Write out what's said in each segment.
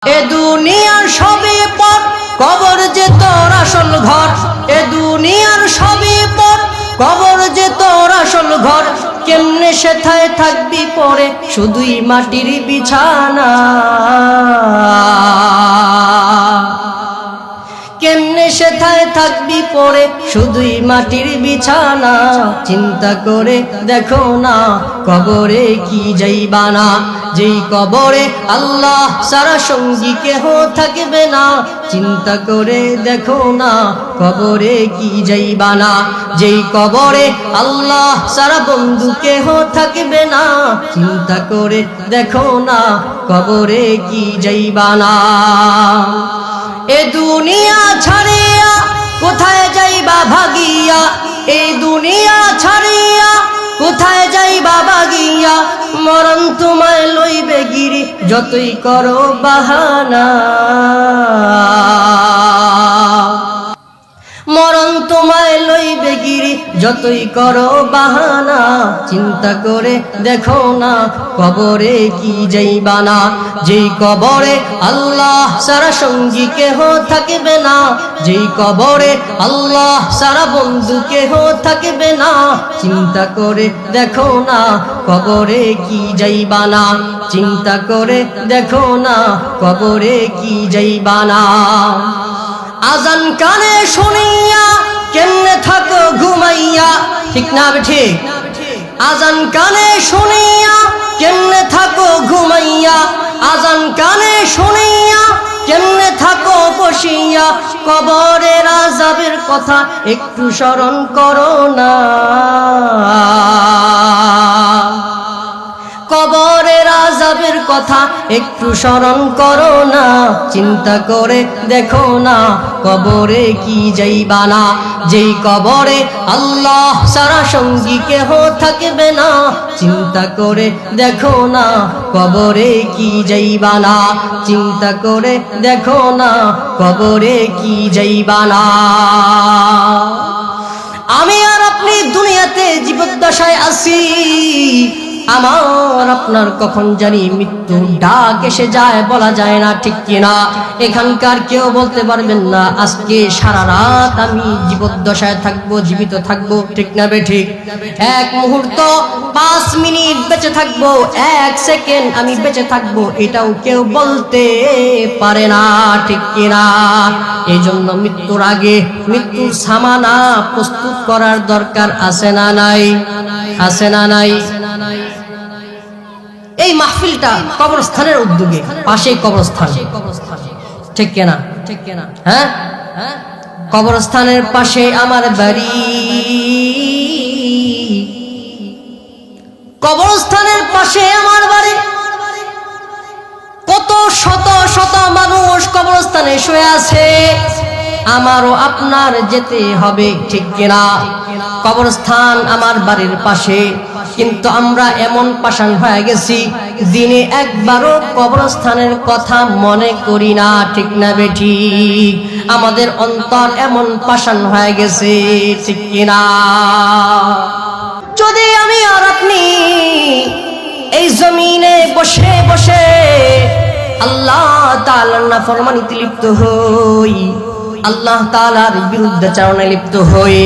এ দুনিয়ার সবই পর কবর যে তোর আসল ঘর। এ দুনিয়ার সবই পর কবর যে তোর আসল ঘর। কেমনে সেথায় থাকবি পরে শুধুই মাটির বিছানা। কেমনে সেথায় থাকবি পরে শুধুই মাটির বিছানা। চিন্তা করে দেখো না কবরে কি যাইবা না। যেই কবরে আল্লাহ সারা সঙ্গী কেহ থাকবে না। চিন্তা করে দেখো না কবরে কি যাইবা না। যেই কবরে আল্লাহ সারা বন্ধু কেহ থাকবে না। চিন্তা করে দেখো না কবরে কি যাইবা না। এ দুনিয়া ছাড়িয়া কোথায় যাইবা ভাগিয়া। এই দুনিয়া ছাড়িয়া কোথায় যাইবা ভাগিয়া। মরণ তোমায় লইবে গিরি যতই করো বাহানা। মরণ তোমায় লইবে গিরি যতই করো বাহানা। চিন্তা করে দেখো না কবরে কি যাইবা না। যেই কবরে আল্লাহ সারা সঙ্গী কেহ থাকবে না। যেই কবরে আল্লাহ সারা বন্ধু কেহ থাকবে না। চিন্তা করে দেখো না কবরে কি যাইবা না। চিন্তা করে দেখো না কবরে কি যাইবা না। আজান কানে শুনিয়া কেমনে থাকো ঘুমাইয়া। ঠিক না ঠিক? আজান কানে শুনিয়া কেমনে থাকো ঘুমাইয়া। আজান কানে শুনিয়া কেমনে থাকো বসিয়া। কবরের আযাবের কথা একটু স্মরণ করো না। কবরের আযাবের কথা একটু স্মরণ করো না। চিন্তা করে দেখো না কবরে কি যাইবা না। যেই কবরে আল্লাহ সারা সঙ্গী কেহ থাকবে না। চিন্তা করে দেখো না কবরে কি যাইবা না। চিন্তা করে দেখো না কবরে কি যাইবা না। আমি আর আপনি দুনিয়াতে জীবদ্দশায় আছি। আমার আপনার কখন জানি মৃত্যুর ডাক এসে যায় বলা যায় না, ঠিক কিনা? এখানকার কেউ বলতে পারবেন না আজকে সারা রাত আমি জীবদ্দশায় থাকবো, জীবিত থাকবো, ঠিক না বেঠিক? এক মুহূর্ত 5 মিনিট বেঁচে থাকবো, 1 সেকেন্ড আমি বেঁচে থাকবো, এটাও কেউ বলতে পারে না, ঠিক কিনা? এই জন্য মৃত্যুর আগে মৃত্যুর সামানা প্রস্তুত করার দরকার আছে না নাই? আছে না নাই? এই মাহফিলটা কবরস্থানের উদ্যোগে, পাশেই কবরস্থান, ঠিক কিনা? ঠিক কিনা? হ্যাঁ, কবরস্থানের পাশে আমার বাড়ি। কবরস্থানের পাশে আমার বাড়ি। কত শত শত মানুষ কবরস্থানে শুয়ে আছে। আমারও আপনার যেতে হবে, ঠিক কিনা? কবরস্থান আমার বাড়ির পাশে, কিন্তু আমরা এমন পাষাণ হয়ে গেছি দিনে একবারও কবরস্থানের কথা মনে করি না, ঠিক না বেঠিক? আমাদের অন্তর এমন পাষাণ হয়ে গেছে, ঠিক কিনা? যদি আমি আর আপনি এই জমিনে বসে বসে আল্লাহ তাআলার নাফরমানিতে লিপ্ত হই, আল্লাহ তাআলার বিরুদ্ধাচরণে লিপ্ত হয়ে,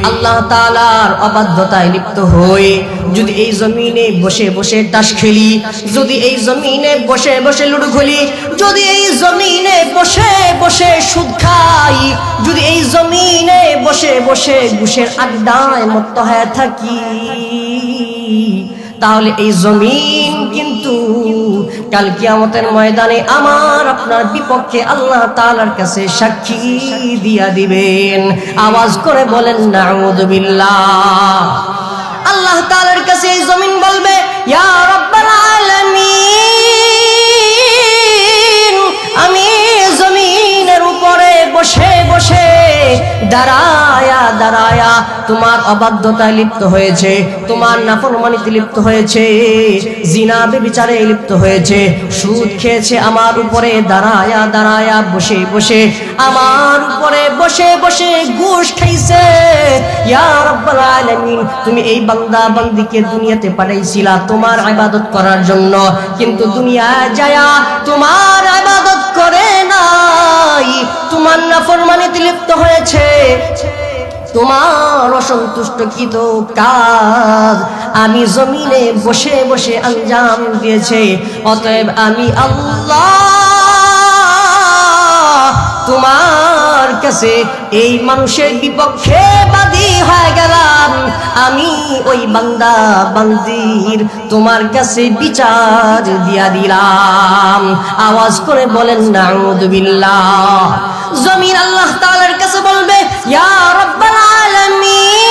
আল্লাহ তাআলার অবাধ্যতায় লিপ্ত হয়ে যদি এই জমিনে বসে বসে তাস খেলি, যদি এই জমিনে বসে বসে লুডো খেলি, যদি এই জমিনে বসে বসে সুদ খাই, যদি এই জমিনে বসে বসে ঘুষের আড্ডায় মত্ত হয়ে থাকি, তাহলে এই জমিন কিন্তু কাল কিয়ামতের ময়দানে আমার আপনার বিপক্ষে আল্লাহ তাআলার কাছে সাক্ষী দিয়া দিবেন। আওয়াজ করে বলেন নাউযু বিল্লাহ। আল্লাহ তাআলার কাছে এই জমিন বলবে, ইয়া রাব্বাল আলামিন, আমি জমিনের উপরে বসে বসে দাঁড়ায়া দাঁড়ায়া তোমার অবাধ্যতায় লিপ্ত হয়েছে, তোমার নাফরমানিতে লিপ্ত হয়েছে, জিনা ব্যভিচারে লিপ্ত হয়েছে, সুদ খেয়েছে আমার উপরে দাঁড়ায়া দাঁড়ায়া বসে বসে, আমার উপরে বসে বসে ঘুষ খাইছে। ইয়া রাব্বাল আলামিন, তুমি এই বান্দা বান্দিকে দুনিয়াতে পাঠাইছিলা তোমার ইবাদত করার জন্য, কিন্তু দুনিয়ায় যায়া তোমার ইবাদত লিপ্ত হয়েছে, তোমার অসন্তুষ্টকৃত কাজ আমি জমিনে বসে বসে আঞ্জাম দিয়েছে। অতএব আমি আল্লাহ তোমার কাছে এই মানুষের বিপক্ষে বাদী হয়ে গেলাম। আমি ওই বান্দা বান্দির তোমার কাছে বিচার দিয়া দিলাম। আওয়াজ করে বলেন নাউযু বিল্লাহ। জমিন আল্লাহ তাআলার কাছে বলবে, ইয়া রাব্বাল আলামিন,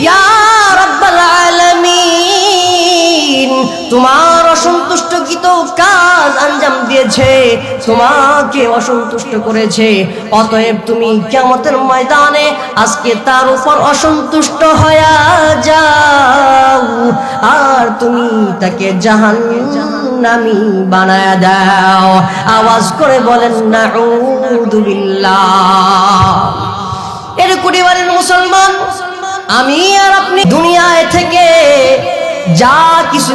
ইয়া রাব্বাল আলামিন, তোমার অসন্তুষ্টকৃত কাজ আঞ্জাম দিয়েছে, তোমাকে অসন্তুষ্ট করেছে। অতএব তুমি কিয়ামতের ময়দানে আজকে তার উপর অসন্তুষ্ট হয়ে যাও, আর তুমি তাকে জাহান্নামী বানায়া দাও। আওয়াজ করে বলেন নাউযু বিল্লাহ। এর কুড়িবারের মুসলমান, আমি আর আপনি দুনিয়ায় থেকে যা কিছু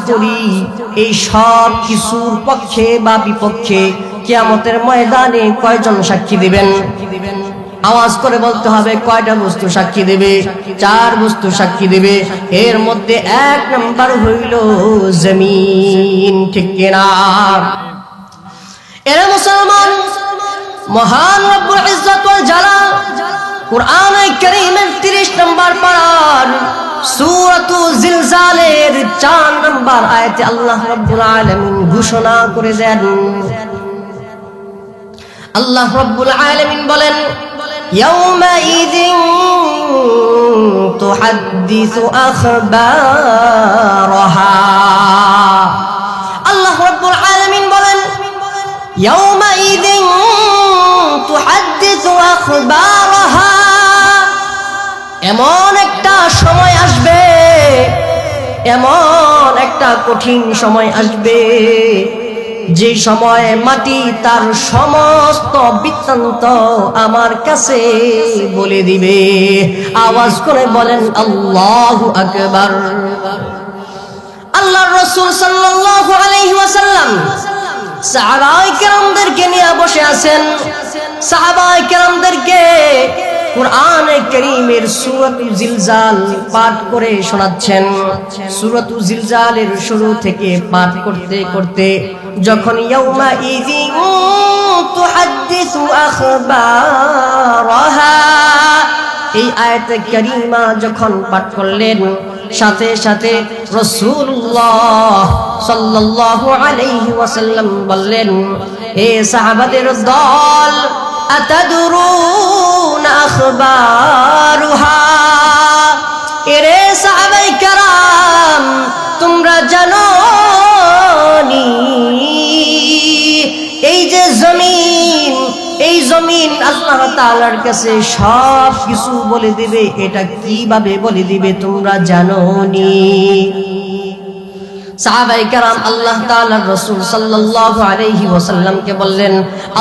করি এই সব কিছুর পক্ষে বা বিপক্ষে কিয়ামতের ময়দানে কয়জন সাক্ষী দিবেন? আওয়াজ করে বলতে হবে, কয়টা বস্তু সাক্ষী দেবে? 4 বস্তু সাক্ষী দেবে। এর মধ্যে 1 নাম্বার হইল জমিন, ঠিক কিনা? এরা মুসলমান, মহান রব্বুল ইজ্জত ওয়াল জালাল কুরআনুল কারীমের 30 নম্বর পারার সূরাতু জিলজালের 4 নম্বর আয়াতে আল্লাহ রাব্বুল আলামিন ঘোষণা করে দেন। আল্লাহ রাব্বুল আলামিন বলেন, ইয়াউমাইযিন তুহাদ্দিসু আখবারাহা। আল্লাহ রাব্বুল আলামিন বলেন, ইয়াউমাইযিন তুহাদ্দিসু আখবারাহা। এমন একটা সময় আসবে, এমন একটা কঠিন সময় আসবে, যে সময় মাটি তার সমস্ত বৃত্তান্ত আমার কাছে বলে দিবে। আওয়াজ করে বলেন আল্লাহু আকবার। আল্লাহর রাসূল সাল্লাল্লাহু আলাইহি ওয়াসাল্লাম সাহাবায়ে কেরামদেরকে নিয়ে বসে আছেন। সাহাবায়ে কেরামদেরকে কুরআনে কারীমের সূরাতুল জিলজাল পাঠ করে শোনাচ্ছেন। সূরাতুল জিলজালের শুরু থেকে পাঠ করতে করতে যখন ইয়াউমা ইযিন তুহাদ্দিসু আখবারাহা এই আয়াতে কারীমা যখন পাঠ করলেন, সাথে সাথে রাসূলুল্লাহ সাল্লাল্লাহু আলাইহি ওয়াসাল্লাম বললেন, হে সাহাবাদের দল, আতাদরুনা আখবারুহা। এরে সাহাবায়ে কেরাম, তোমরা জানো নি এই যে জমিন, এই জমিন আল্লাহ তাআলার কাছে সব কিছু বলে দিবে। এটা কিভাবে বলে দিবে তোমরা জানো নি? সাহাবায়ে কেরাম আল্লাহ তাআলার রাসূল সাল্লাল্লাহু আলাইহি ওয়াসাল্লামকে বললেন,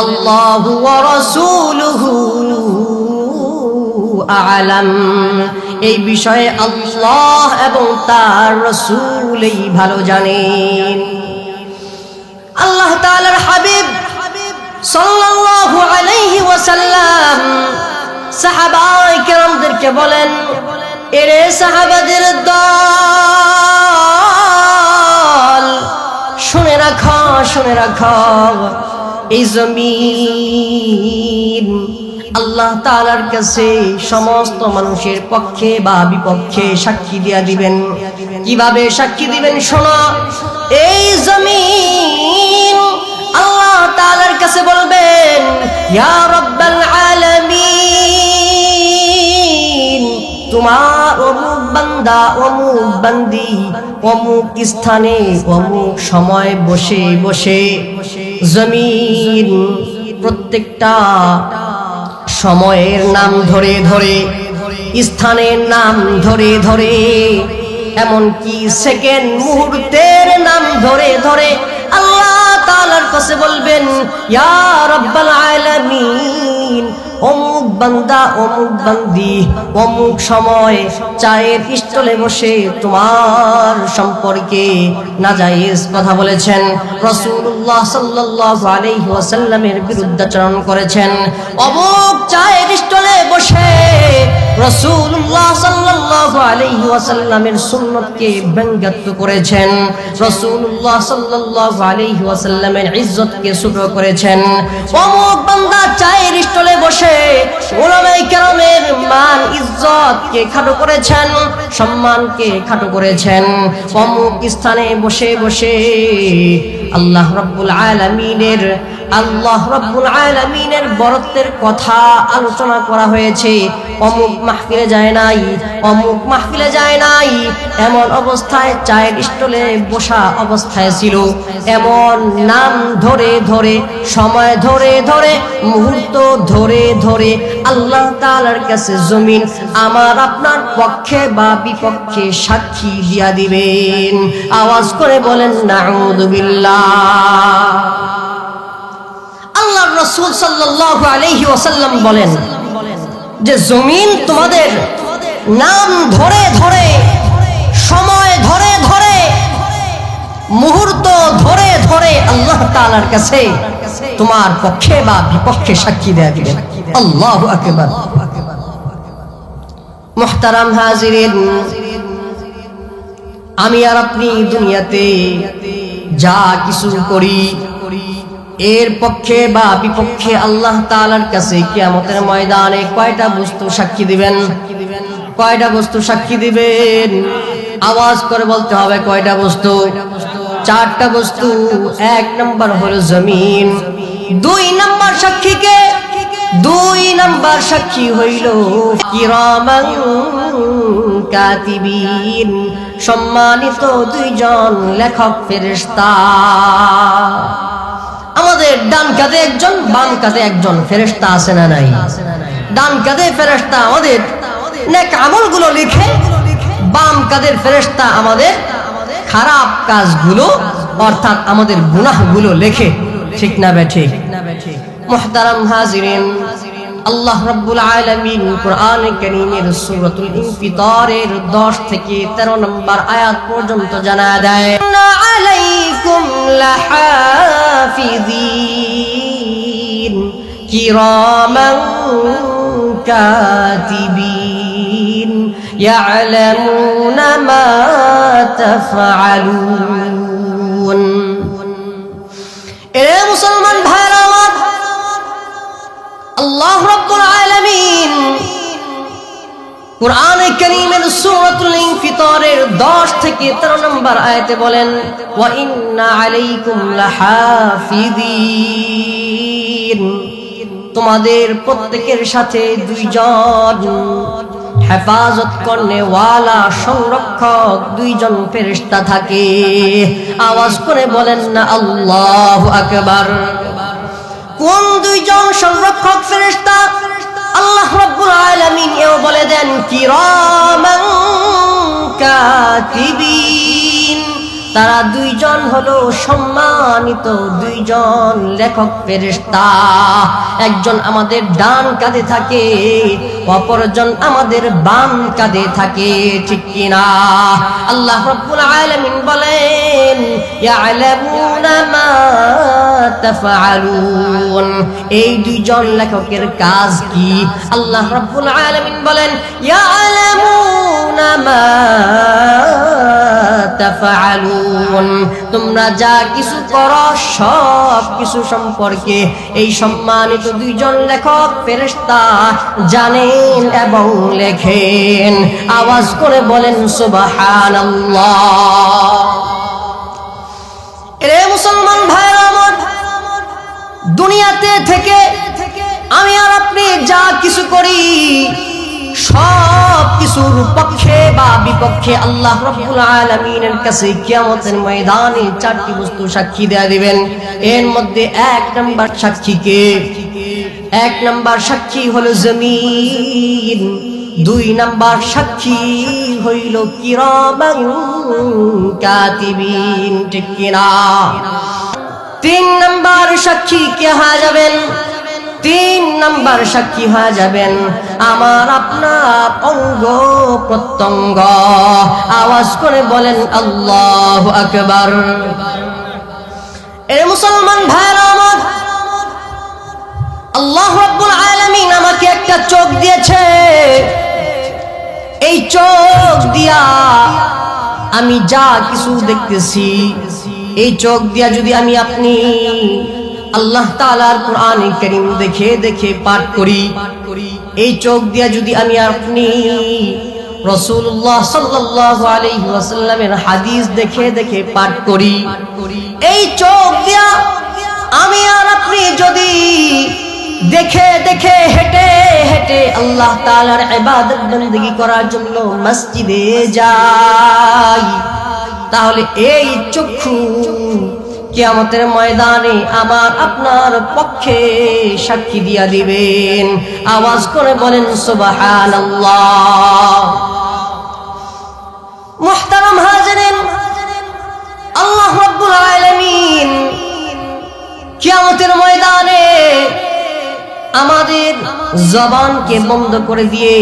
আল্লাহু ওয়া রাসূলুহু আ'লাম। এই বিষয়ে আল্লাহ এবং তার রাসূলই ভালো জানেন। আল্লাহ তাআলার হাবিব সাল্লাল্লাহু আলাইহি ওয়াসাল্লাম সাহাবায়ে কেরামদেরকে বলেন, এরে সাহাবাদের দল, শুনে রাখো, শুনে রাখো, এই জমিন আল্লাহ তাআলার কাছে সমস্ত মানুষের পক্ষে বা বিপক্ষে সাক্ষী দিয়া দিবেন। কিভাবে সাক্ষী দিবেন শোনো। এই জমিন আল্লাহ তাআলার কাছে বলবেন, ইয়া রাব্বাল আলামিন, তোমার অমুক বান্দা অমুক বান্দি অমুক স্থানে অমুক সময় বসে বসে জমিন প্রত্যেকটা সময়ের নাম ধরে ধরে, স্থানের নাম ধরে ধরে, এমনকি সেকেন্ড মুহূর্তের নাম ধরে ধরে আল্লাহ তাআলার কাছে বলবেন, ইয়া রাব্বাল আলামিন, অমুক বান্দা অমুক বান্দি অমুক সময় চায়ের স্টলে বসে তোমার সম্পর্কে নাজায়েজ কথা বলেছেন, রাসূলুল্লাহ সাল্লাল্লাহু আলাইহি ওয়াসাল্লামের বিরুদ্ধাচরণ করেছেন। অমুক চায়ের স্টলে বসে রাসূলুল্লাহ সাল্লাল্লাহু আলাইহি ওয়াসাল্লামের সুন্নতকে ব্যঙ্গাত্ম করেছেন, রাসূলুল্লাহ সাল্লাল্লাহু আলাইহি ওয়াসাল্লামের ইজ্জতকে ছোট করেছেন। অমুক বান্দা চায়ের স্টলে বসে উলামায়ে কেরামের মান ইজ্জতকে খাটো করেছেন, সম্মানকে খাটো করেছেন। অমুক স্থানে বসে বসে আল্লাহ রাব্বুল আলামিনের বরত্বের কথা আলোচনা করা হয়েছে। অমুক মাহফিলে যায় নাই, অমুক মাহফিলে যায় নাই, এমন অবস্থায় চায়ের স্টলে বসা অবস্থায় ছিল। এমন নাম ধরে ধরে, সময় ধরে ধরে, মুহূর্ত ধরে ধরে আল্লাহ তাআলার কাছে জমিন আমার আপনার পক্ষে বা বিপক্ষে সাক্ষী দিয়া দিবেন। আওয়াজ করে বলেন নাউযু বিল্লাহ। আল্লাহর রাসূল সাল্লাল্লাহু আলাইহি ওয়াসাল্লাম বলেন যে জমিন তোমাদের নাম ধরে ধরে, সময় ধরে ধরে, মুহূর্ত ধরে ধরে আল্লাহ তাআলার কাছে তোমার পক্ষে বা বিপক্ষে সাক্ষী দেয়া দিবেন। আল্লাহু আকবার। মুহতারাম হাজিরিন, আমি আর আপনি দুনিয়াতে যা কিছু করি এর পক্ষে বা বিপক্ষে আল্লাহ তাআলার কাছে কিয়ামতের ময়দানে কয়টা বস্তু সাক্ষী দিবেন? কয়টা বস্তু সাক্ষী দিবেন? আওয়াজ করে বলতে হবে কয়টা বস্তু? চারটা বস্তু। এক নাম্বার হলো জমিন। দুই নাম্বার সাক্ষীকে, দুই নাম্বার সাক্ষী হইল কিরামান কাতিবিন, সম্মানিত দুইজন লেখক ফেরেশতা। আমাদের ডান কাঁধে একজন, বাম কাঁধে একজন ফেরেশতা আছে না নাই? ডান কাঁধে ফেরেশতা আমাদের নেক আমলগুলো লিখে, বাম কাঁধের ফেরেশতা আমাদের খারাপ কাজগুলো অর্থাৎ আমাদের গুনাহগুলো লেখে। ঠিক না বেঠিক? মুহতারাম হাজিরিন, আল্লাহ রাব্বুল আলামিন কোরআনে কারীমের সূরাতুল ইনফিতারের 10 থেকে 13 নম্বর আয়াত পর্যন্ত জানায় দেয়, আলাইকুম লাহাফিযিন কিরামান কাতিবিন ইয়ালামুনা মা তাফআলুন। এ মুসলমান ভাইরা আমার, আল্লাহ রাব্বুল আলামিন কোরআনে কারীমের সূরাতুল ইনফিতারের 10 থেকে 13 নম্বর আয়াতে বলেন, ওয়া ইন্না আলাইকুম লাহাফিযিন, তোমাদের প্রত্যেকের সাথে দুইজন হেফাজত করনেওয়ালা, সংরক্ষক দুইজন ফেরেশতা থাকে। আওয়াজ করে বলেন না আল্লাহু আকবার। কোন দুইজন সংরক্ষক ফেরেশতা? আল্লাহ রাব্বুল আলামিন এও বলে দেন কিরামান কাতিবিন, তারা দুইজন হলো সম্মানিত দুইজন লেখক ফেরেশতা। একজন আমাদের ডান কাঁধে থাকে, অপরজন আমাদের বাম কাঁধে থাকে। ঠিক কিনা? আল্লাহ রাব্বুল আলামিন বলেন ইয়ালামুনা মা তাফআলুন, এই দুইজন লেখকের কাজ কি? আল্লাহ রাব্বুল আলামিন বলেন ইয়ালামুনা মা তাফআলুন, তোমরা যা কিছু করো সব কিছু সম্পর্কে এই সম্মানিত দুইজন লেখক ফেরেশতা জানেন এবং লেখেন। আওয়াজ করে বলেন সুবহানাল্লাহ। এ মুসলমান ভাইরা আমার, দুনিয়াতে থেকে আমি আর আপনি যা কিছু করি সব কিছুর পক্ষে বা বিপক্ষে আল্লাহ রাব্বুল আলামিনের কাছে কিয়ামতের ময়দানে চারটি বস্তু সাক্ষী দেয়া দিবেন। এর মধ্যে এক নাম্বার সাক্ষীকে, এক নাম্বার সাক্ষী হলো জমিন, দুই নাম্বার সাক্ষী হইল কিরামান কাতিবিন। ঠিক কিনা? তিন নাম্বার সাক্ষী কে হয়ে যাবেন? তিন নাম্বার সাক্ষী হয়ে যাবেন আমার আপনার অঙ্গ প্রত্যঙ্গ। আওয়াজ করে বলেন আল্লাহু আকবার। এ মুসলমান ভাইরা আমার, আল্লাহ রাব্বুল আলামিন আমাকে একটা চোখ দিয়েছে। এই চোখ দিয়া আমি যা কিছু দেখতেছি, এই চোখ দিয়া যদি আমি আপনি আল্লাহ তাআলার কোরআন কারীম দেখে দেখে পাঠ করি, এই চোখ দিয়া যদি আমি আপনি রাসূলুল্লাহ সাল্লাল্লাহু আলাইহি ওয়াসাল্লামের হাদিস দেখে দেখে পাঠ করি, এই চোখ দিয়া আমি আর আপনি যদি দেখে দেখে হেঁটে হেঁটে আল্লাহ তাআলার ইবাদত বندگی করার জন্য মসজিদে যাই, তাহলে এই চক্ষু কিয়ামতের ময়দানে আমার আপনার পক্ষে সাক্ষী দিয়া দিবেন। আওয়াজ করে বলেন সুবহানাল্লাহ। মুহতারাম হাজিরিন, আল্লাহ রাব্বুল আলামিন কিয়ামতের ময়দানে আমাদের জবানকে বন্ধ করে দিয়ে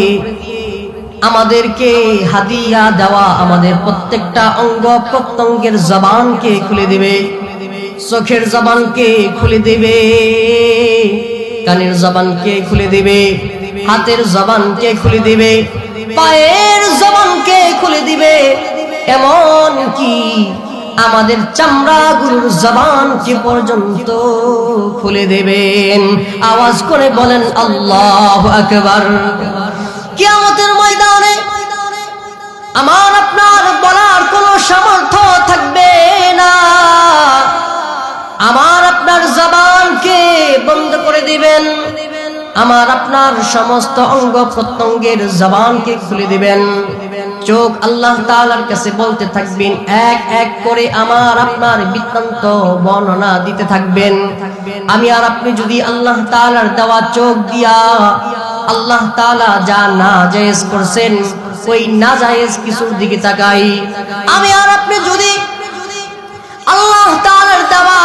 আমাদেরকে হাদিয়া দেওয়া আমাদের প্রত্যেকটা অঙ্গ প্রত্যঙ্গের জবানকে খুলে দিবে। চোখের জবানকে খুলে দিবে, কানের জবানকে খুলে দিবে, হাতের জবানকে খুলে দিবে, পায়ের জবানকে খুলে দিবে, এমন কি আমাদের চামড়াগুলোর জবানকে পর্যন্ত খুলে দেবেন। আওয়াজ করে বলেন আল্লাহু আকবার। কিয়ামতের ময়দানে আমার আপনার বলার কোনো সামর্থ্য থাকবে না, আমার আপনার জবানকে বন্ধ করে দিবেন, আমার আপনার সমস্ত অঙ্গ প্রত্যঙ্গের জবানকে খুলে দিবেন। চোখ আল্লাহ তাআলার কাছে বলতে থাকবেন, এক এক করে আমার আপনার বৃত্তান্ত বর্ণনা দিতে থাকবেন। আমি আর আপনি যদি আল্লাহ তাআলার দেওয়া চোখ দিয়া আল্লাহ তাআলা যা নাজায়েজ করছেন ওই নাজায়েজ কিছুর দিকে তাকাই, আমি আর আপনি যদি আল্লাহ তাআলার দেওয়া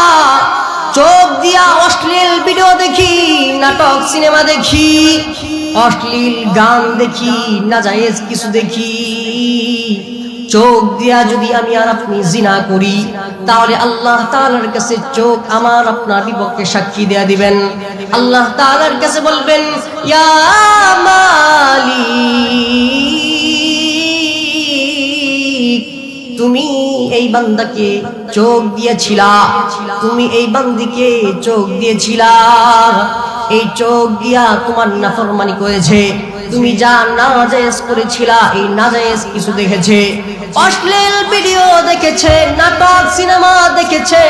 চোখ দিয়া অশ্লীল ভিডিও দেখি, নাটক সিনেমা দেখি, অশ্লীল গান দেখি, নাজায়েজ কিছু দেখি, চোখ দিয়া যদি আমি আর আপনি জিনা করি, তাহলে আল্লাহ তাআলার কাছে চোখ আমার আপনার বিপক্ষে সাক্ষী দেয়া দিবেন। আল্লাহ তাআলার কাছে বলবেন, ইয়া মালিক, তুমি এই বান্দাকে চোখ দিয়েছিলা, তুমি এই বান্দিকে চোখ দিয়েছিলা, এই চোখ দিয়া তোমার নাফরমানি করেছে, তুমি যা নাজায়েজ করেছিলা এই নাজায়েজ কিছু দেখেছে, অশ্লীল ভিডিও দেখেছে, নাটক সিনেমা দেখেছে,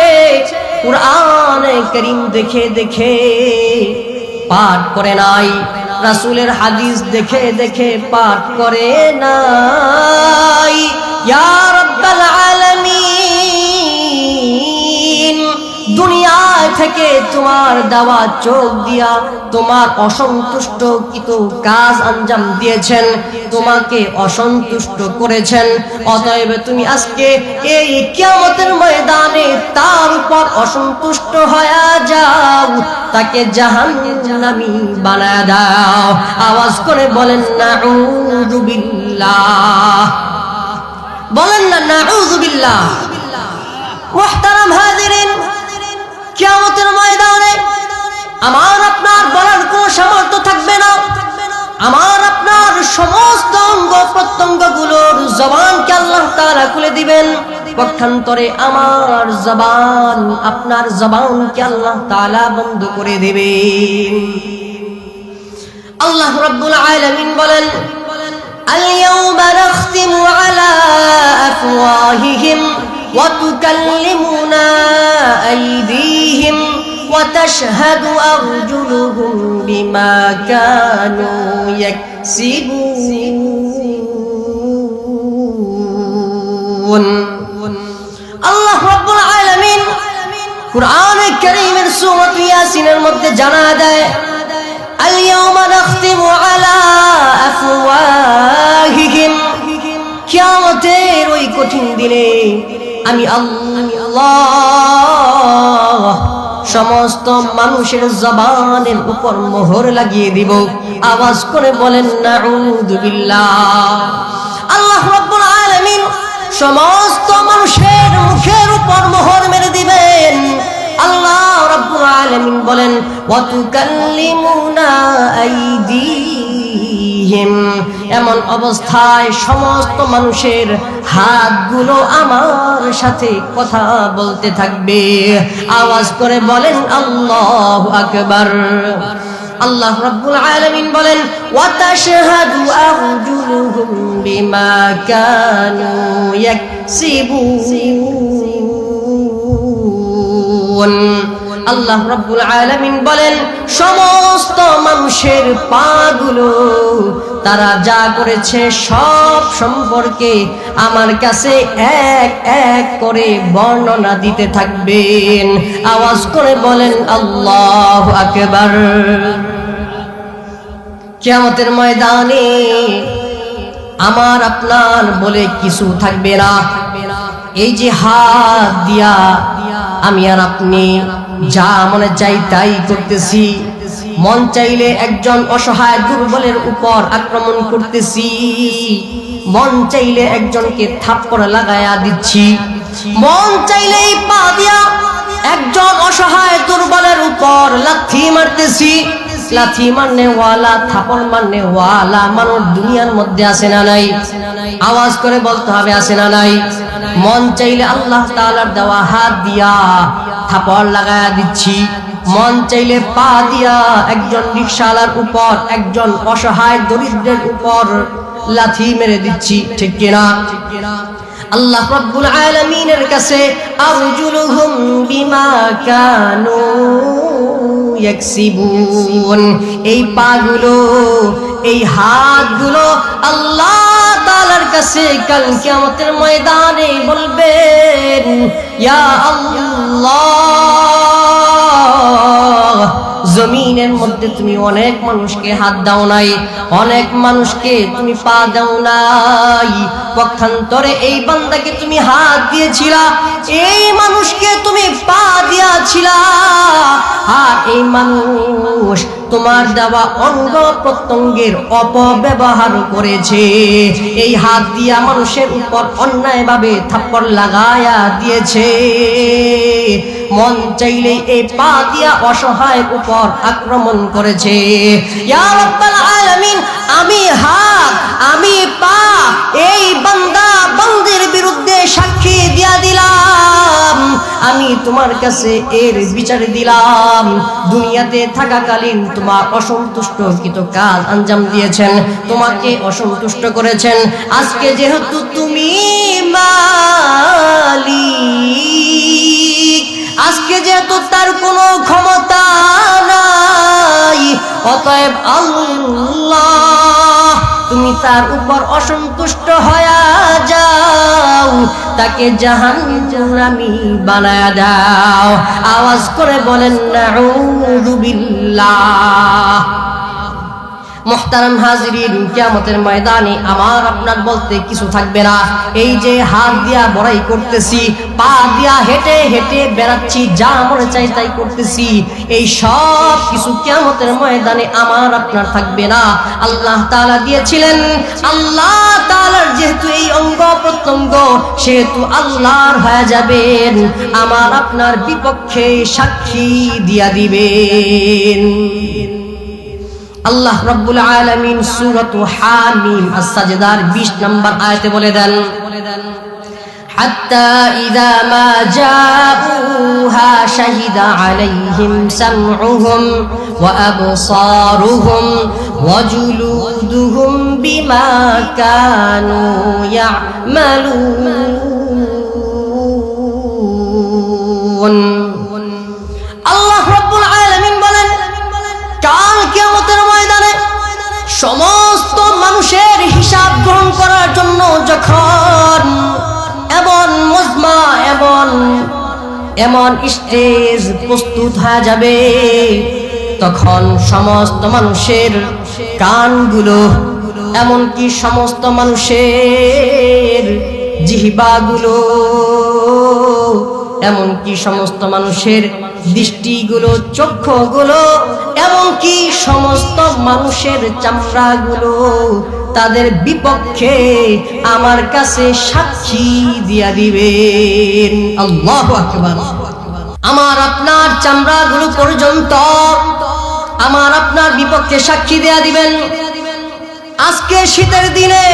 কুরআনে কারীম দেখে দেখে পাঠ করে নাই, রাসূলের হাদিস দেখে দেখে পাঠ করে নাই। ইয়া রাব্বাল আলামিন, দুনিয়া থেকে তোমার দেওয়া চোখ দিয়া তোমার অসন্তুষ্ট কৃত কাজ আঞ্জাম দিয়েছেন, তোমাকে অসন্তুষ্ট করেছেন, অতএব তুমি আজকে এই কিয়ামতের ময়দানে তার উপর অসন্তুষ্ট হয়ে যাও, তাকে জাহান্নামী বানায় দাও। আওয়াজ করে বলেন নাউযু বিল্লাহ, বলেন না নাউযু বিল্লাহ। মুহতারাম হাজিরিন, কিয়ামতের ময়দানে আমার আপনার বলার কোনো সামর্থ্য থাকবে না, আমার আপনার সমস্ত অঙ্গ প্রত্যঙ্গগুলোর জবানকে আল্লাহ তাআলা খুলে দিবেন, পক্ষান্তরে আমার জবান আপনার জবানকে আল্লাহ তাআলা বন্ধ করে দিবেন। আল্লাহ রাব্বুল আলামিন বলেন, আল-ইয়াওমা নাখতিমু আলা আফওয়াহিহিম ওয়া তুকাল্লিমুনা আইদিহিম ওয়া তাশহাদু আরজুলুহুম বিমা কানু ইয়াকসিবুন। আল্লাহ রাব্বুল আলামিন কুরআনে কারীমের সূরা ইয়াসিনের মধ্যে জানা দেয়, আল-ইয়াওমা নাখতিমু আলা আফওয়াহিহিম, কিয়ামতের ওই কঠিন দিনে আমি আল্লাহ সমস্ত মানুষের জবানের উপর মোহর লাগিয়ে দিব। আওয়াজ করে বলেন নাউযু বিল্লাহ। আল্লাহ রাব্বুল আলামিন সমস্ত মানুষের মুখের উপর মোহর মেরে দিবেন। আল্লাহ রাব্বুল আলামিন বলেন ওয়া তুকাল্লিমুনা আইদিহিম, এমন অবস্থায় সমস্ত মানুষের হাতগুলো আমার সাথে কথা বলতে থাকবে। আওয়াজ করে বলেন আল্লাহু আকবার। আল্লাহ রাব্বুল আলামিন বলেন ওয়া তাশহাদু আরজুলুহুম বিমা কানু ইয়াকসিবুন। আল্লাহ রাব্বুল আলামিন বলেন সমস্ত মানুষের পাগুলো তারা যা করেছে সব সম্পর্কে আমার কাছে এক এক করে বর্ণনা দিতে থাকবেন। আওয়াজ করে বলেন আল্লাহু আকবার। কিয়ামতের ময়দানে আমার আপনার বলে কিছু থাকবে না। এই যে হাত দিয়া আমি আর আপনি যা মনে চাই তাই করতেছি, মন চাইলে একজন অসহায় দুর্বলের উপর আক্রমণ করতেছি, মন চাইলে একজনকে থাপ্পড় লাগায়া দিচ্ছি, মন চাইলেই পা দিয়া একজন অসহায় দুর্বলের উপর লাথি মারতেছি। লাথি মারনে ওয়ালা, থাপড় মারনে ওয়ালা মানুষ দুনিয়ার মধ্যে আছে না নাই? আওয়াজ করে বলতে হবে আছে না নাই? মন চাইলে আল্লাহ তাআলার দেওয়া হাত দিয়া থাপড় লাগায়া দিচ্ছি, মন চাইলে পা দিয়া একজন রিকশাওয়ালার উপর, একজন অসহায় দরিদ্রের উপর লাথি মেরে দিচ্ছি, ঠিক কিনা? আল্লাহ রাব্বুল আলামিনের কাছে আরজুলুহুম বিমা কানু ইয়াকসিবুন, এই পাগুলো, এই হাতগুলো আল্লাহ তাআলার কাছে কাল কিয়ামতের ময়দানে বলবেন ইয়া আল্লাহ, জমিনের মধ্যে তুমি অনেক মানুষকে হাত দাও নাই, অনেক মানুষকে তুমি পা দাও নাই, পক্ষান্তরে এই বান্দাকে তুমি হাত দিয়েছিলা, এই মানুষকে তুমি পা দিয়েছিলা, আর এই মানুষ তোমার দেওয়া অঙ্গ প্রত্যঙ্গের অপব্যবহার করেছে। এই হাত দিয়া মানুষের উপর অন্যায়ভাবে থাপ্পড় লাগায়া দিয়েছে, মন চাইলেই এই পা দিয়া অসহায় উপর আক্রমণ করেছে। ইয়া রাব্বাল আলামিন, আমি হাত, আমি পা এই বান্দা বান্দির বিরুদ্ধে সাক্ষী দিয়া দিলাম, আমি তোমার কাছে এর বিচার দিলাম। দুনিয়াতে থাকাকালীন তোমার অসন্তুষ্ট কৃত কাজ আঞ্জাম দিয়েছেন, তোমাকে অসন্তুষ্ট করেছেন। আজকে যেহেতু তুমি মালিক, আজকে যেহেতু তার কোনো ক্ষমতা নাই, অতএব আল্লাহ তুমি তার উপর অসন্তুষ্ট হয়ে যাও, তাকে জাহান্নামী বানায়া দাও। আওয়াজ করে বলেন নাউযু বিল্লাহ। মুহতারাম হাজিরিন, কিয়ামতের ময়দানে আমার আপনার বলতে কিছু থাকবে না। এই যে হাত দিয়া বড়াই করতেছি, পা দিয়া হেঁটে হেঁটে বেড়াচ্ছি, যা মনে চাই তাই করতেছি, এই সব কিছু কিয়ামতের ময়দানে আমার আপনার থাকবে না। আল্লাহ তাআলা দিয়েছিলেন, আল্লাহ তাআলার যেহেতু এই অঙ্গ প্রত্যঙ্গ, সেহেতু আল্লাহর হয়ে যাবেন, আমার আপনার বিপক্ষে সাক্ষী দিয়া দিবেন। আল্লাহ রাব্বুল আলামিন সূরাতু হামিম আস-সাজদার 20 নম্বর আয়াতে বলে দেন, হাত্তা ইযা মা জাউহা শাহিদা আলাইহিম সামউহুম ওয়া আবসারুহুম ওয়া জুলুদুহুম বিমা কানু ইয়ামালুন। আল্লাহ রাব্বুল আলামিন বলেন, কাল কিয়ামতের ময়দানে সমস্ত মানুষের হিসাব গ্রহণ করার জন্য যখন এমন স্টেজ প্রস্তুত হয়ে যাবে, তখন সমস্ত মানুষের কানগুলো, এমনকি সমস্ত মানুষের জিহ্বাগুলো এমনকি সমস্ত মানুষের দৃষ্টিগুলো, চক্ষুগুলো, এমনকি সমস্ত মানুষের চামড়াগুলো তাদের বিপক্ষে আমার কাছে সাক্ষী দিয়া দিবেন। আল্লাহু আকবার। আমার আপনার চামড়াগুলো পর্যন্ত আমার আপনার বিপক্ষে সাক্ষী দেয়া দিবেন। আজকে শীতের দিনে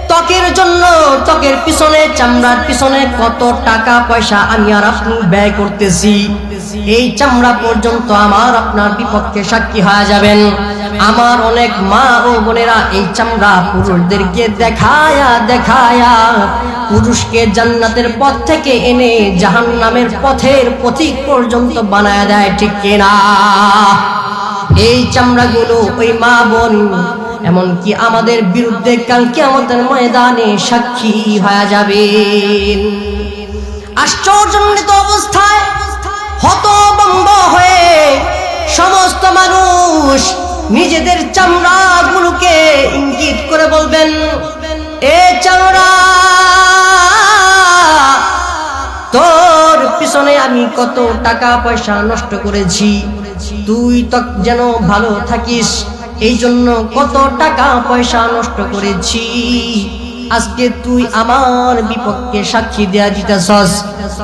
ত্বকের জন্য, ত্বকের পিছনে, চামড়ার পিছনে কত টাকা পয়সা আমি আর আপনি ব্যয় করতেছি, এই চামড়া পর্যন্ত আমার আপনার বিপক্ষে সাক্ষী হয়ে যাবেন। আমার অনেক মা ও বোনেরা এই চামড়া পুরুষদেরকে দেখায়া দেখায়া পুরুষকে জান্নাতের পথ থেকে এনে জাহান্নামের পথের পথিক পর্যন্ত বানায় দেয়, ঠিক কিনা? এই চামড়াগুলো ওই মা বোন এমনকি আমাদের বিরুদ্ধে কাল কিয়ামতের ময়দানে সাক্ষী হয়ে যাবে। আশ্চর্যজনিত অবস্থায় হতভম্ব হয়ে সমস্ত মানুষ নিজেদের চামড়াগুলোকে ইঙ্গিত করে বলবেন, এ চামড়া, তোর পিছনে আমি কত টাকা পয়সা নষ্ট করেছি, তুই তো যেন ভালো থাকিস এই জন্য কত টাকা পয়সা নষ্ট করেছি, আজকে তুই আমার বিপক্ষে সাক্ষী দেয়া দিতেছস,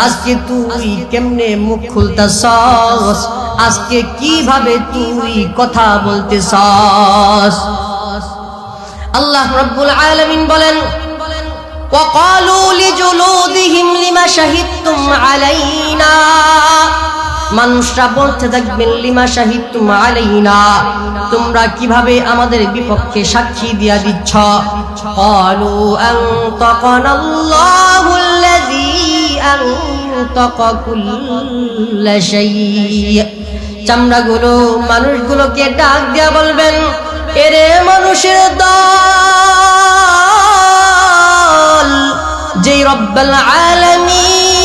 আজকে তুই কেমনে মুখ খুলতেছস, আজকে কিভাবে তুই কথা বলতেছস। আল্লাহ রাব্বুল আলামিন বলেন, وقالوا لجلودهم لما شهدتم علينا, মানুষরা বলতে থাকবেন, লিমা শাহিদতুম আলাইনা, তোমরা কিভাবে আমাদের বিপক্ষে সাক্ষী দিয়া দিচ্ছ। ক্বালু আনতাকানাল্লাহুল্লাযী আনতাকা কুল্লা শাই, চামড়াগুলো মানুষগুলোকে ডাক দিয়া বলবেন, এরে মানুষের দল, যেই রব্বুল আলামিন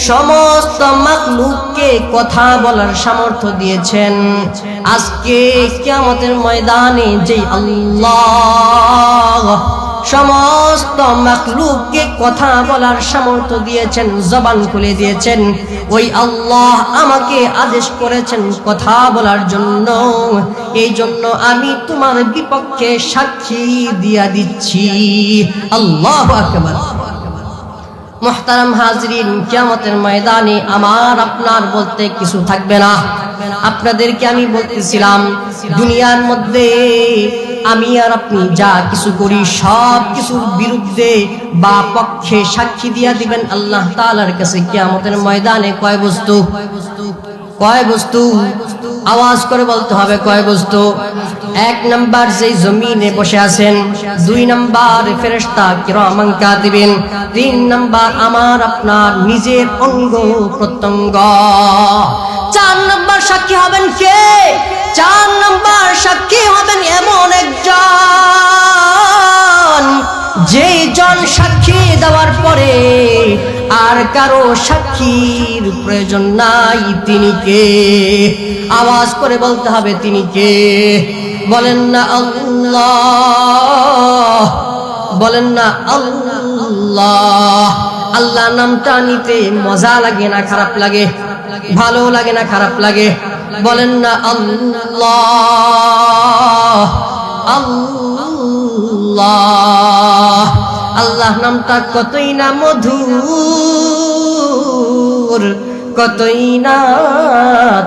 সমস্ত মাখলুককে কথা বলার সামর্থ্য দিয়েছেন, আজকে কিয়ামতের ময়দানে যেই আল্লাহ সমস্ত মাখলুককে কথা বলার সামর্থ্য দিয়েছেন, জবান খুলে দিয়েছেন, ওই আল্লাহ আমাকে আদেশ করেছেন কথা বলার জন্য, এই জন্য আমি তোমার বিপক্ষে সাক্ষী দিয়া দিচ্ছি। আল্লাহু আকবার। মুহতারাম হাজরিন, কিয়ামতের ময়দানে আমার আপনার বলতে কিছু থাকবে না। আপনাদেরকে আমি বলতেছিলাম, দুনিয়ার মধ্যে আমি আর আপনি যা কিছু করি সব কিছুর বিরুদ্ধে বা পক্ষে সাক্ষী দিয়া দিবেন আল্লাহ তাআলার কাছে কিয়ামতের ময়দানে কয় বস্তু? কয় বস্তু? আওয়াজ করে বলতে হবে, কয় বস্তু? এক নাম্বার, যেই জমিনে বসে আছেন। দুই নাম্বার, ফেরেশতা কিরামান কাতিবিন। তিন নাম্বার, আমার আপনার নিজের অঙ্গ প্রত্যঙ্গ। চার নাম্বার সাক্ষী হবেন কে? চার নাম্বার সাক্ষী হবেন এমন একজন, যেই জন সাক্ষী দেওয়ার পরে আর কারো সাক্ষীর প্রয়োজন নাই। তিনি কে? আওয়াজ করে বলতে হবে, তিনি কে? বলেন না আল্লাহ, বলেন না আল্লাহ। আল্লাহ নামটা নিতে মজা লাগে না খারাপ লাগে? ভালো লাগে না খারাপ লাগে? বলেন না আল্লাহ, আল্লাহ। আল্লাহ নামটা কতই না মধুর, কতই না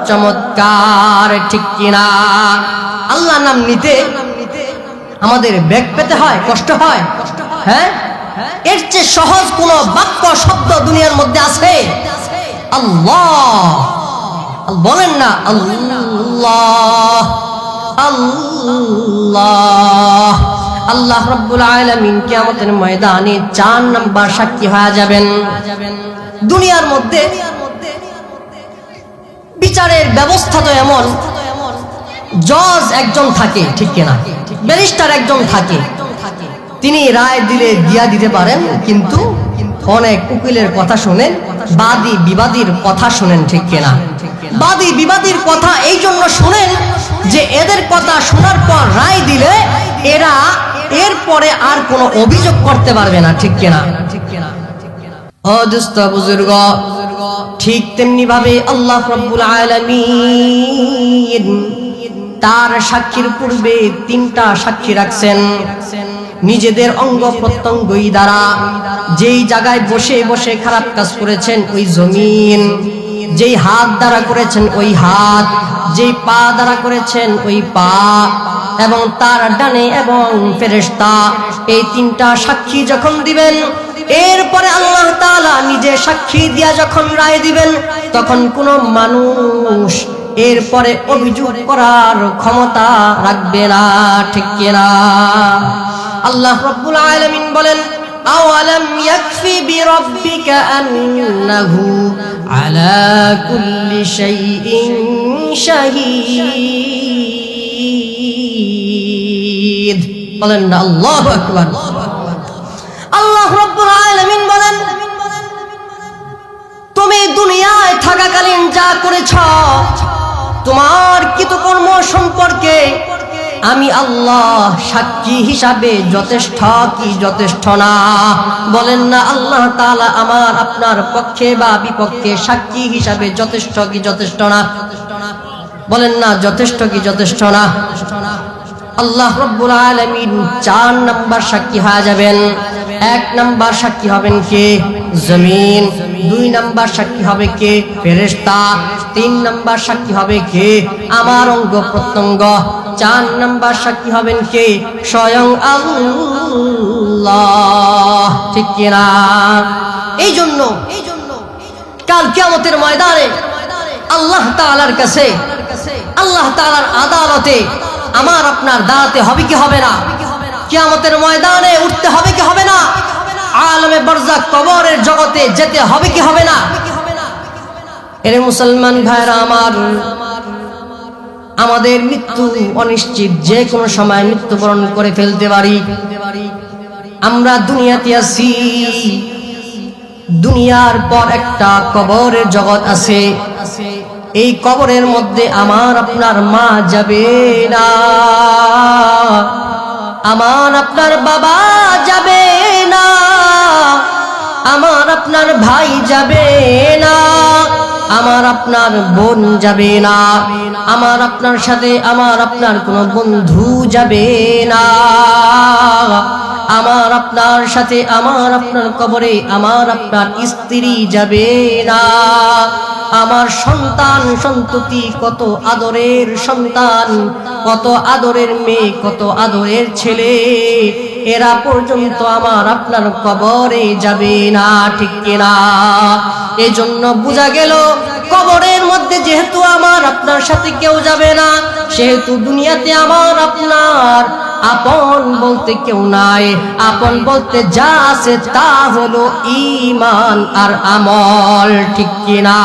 চমৎকার, ঠিক কিনা? আল্লাহ নাম নিতে আমাদের বেগ পেতে হয়, কষ্ট হয়। হ্যাঁ, এর চেয়ে সহজ কোন বাক্য শব্দ দুনিয়ার মধ্যে আছে? আল্লাহ। বলেন না আল্লাহ, আল্লাহ। আল্লাহ রাব্বুল আলামিন কিয়ামতের ময়দানে 4 নাম্বার সাক্ষী হয়ে যাবেন। দুনিয়ার মধ্যে বিচারের ব্যবস্থা তো এমন, জজ একজন থাকে, ঠিক কিনা? ব্যারিস্টার একজন থাকে, তিনি রায় দিলে দিয়া দিতে পারেন, কিন্তু অনেক উকিলের কথা শুনেন, বাদী বিবাদীর কথা শুনেন, ঠিক কিনা? বাদী বিবাদীর কথা এই জন্য শুনেন যে এদের কথা শোনার পর রায় দিলে এরা এরপরে আর কোনো অভিযোগ করতে পারবে না, ঠিক কিনা? ও দোস্ত বুজুর্গ, ঠিক তেমনি ভাবে আল্লাহ রাব্বুল আলামিন তার সাক্ষীর পূর্বে তিনটা সাক্ষী রাখছেন নিজেদের অঙ্গ প্রত্যঙ্গই দ্বারা। যেই জায়গায় বসে বসে খারাপ কাজ করেছেন ওই জমিন, যেই হাত দ্বারা করেছেন ওই হাত, যেই পা দ্বারা করেছেন ওই পা, এবং তার ডানে এবং ফেরেশতা, এই তিনটা সাক্ষী যখন দিবেন, এরপরে আল্লাহ তাআলা নিজে সাক্ষী দিয়া যখন রায় দিবেন, তখন কোন মানুষ এরপরে অভিযোগ করার ক্ষমতা রাখবে না, ঠিক কিনা? আল্লাহ রাব্বুল আলামিন বলেন, আওয়ালাম ইয়াকফি বিরাব্বিকা আন্নাহু আলা কুল্লি শাইইন শাহীদ। বলেন না আল্লাহু আকবার। আল্লাহ রাব্বুল আলামিন বলেন, তুমি দুনিয়ায় থাকাকালীন যা করেছ, তোমার কৃতকর্ম সম্পর্কে আমি আল্লাহ সাক্ষী হিসাবে যথেষ্ট কি যথেষ্ট না? বলেন না আল্লাহ তাআলা আমার আপনার পক্ষে বা বিপক্ষে সাক্ষী হিসাবে যথেষ্ট কি যথেষ্ট না? বলেন না যথেষ্ট কি যথেষ্ট না? আল্লাহ রাব্বুল আলামিন 4 নাম্বার সাক্ষী হয়ে যাবেন। 1 নাম্বার সাক্ষী হবেন কে? জমিন। 2 নাম্বার সাক্ষী হবে কে? ফেরেশতা। 3 নাম্বার সাক্ষী হবে কে? আমার অঙ্গ প্রত্যঙ্গ। 4 নাম্বার সাক্ষী হবেন কে? স্বয়ং আল্লাহ, ঠিক কিনা? এই জন্য কাল কিয়ামতের ময়দানে আল্লাহ তাআলার কাছে, আল্লাহ তাআলার আদালতে আমার আপনার দাঁড়াতে হবে কি হবে না? কিয়ামতের ময়দানে উঠতে হবে কি হবে না? আলমে বারজাখ কবরের জগতে যেতে হবে কি হবে না? এর মুসলমান ভাইরা আমার, আমাদের মৃত্যু অনিশ্চিত, যে কোনো সময় মৃত্যুবরণ করে ফেলতে পারি। আমরা দুনিয়াতে আছি, দুনিয়ার পর একটা কবরের জগৎ আছে। এই কবরের মধ্যে আমার আপনার মা যাবে না, আমার আপনার বাবা যাবে না, আমার আপনার ভাই যাবে না, আমার আপনার বোন যাবে না, আমার আপনার সাথে আমার আপনার কোনো বন্ধু যাবে না, আমার আপনার সাথে আমার আপনার কবরে আমার আপনার স্ত্রী যাবে না, আমার সন্তান সন্ততি, কত আদরের সন্তান, কত আদরের মেয়ে, কত আদরের ছেলে, এরা পর্যন্ত আমার আপনার কবরে যাবে না, ঠিক কিনা? এজন্য বোঝা গেল কবরের মধ্যে যেহেতু আমার আপনার সাথে কেউ যাবে না, সেহেতু দুনিয়াতে আমার আপনার আপন বলতে কেউ নাই। আপন বলতে যা আছে তা হলো ঈমান আর আমল, ঠিক কিনা?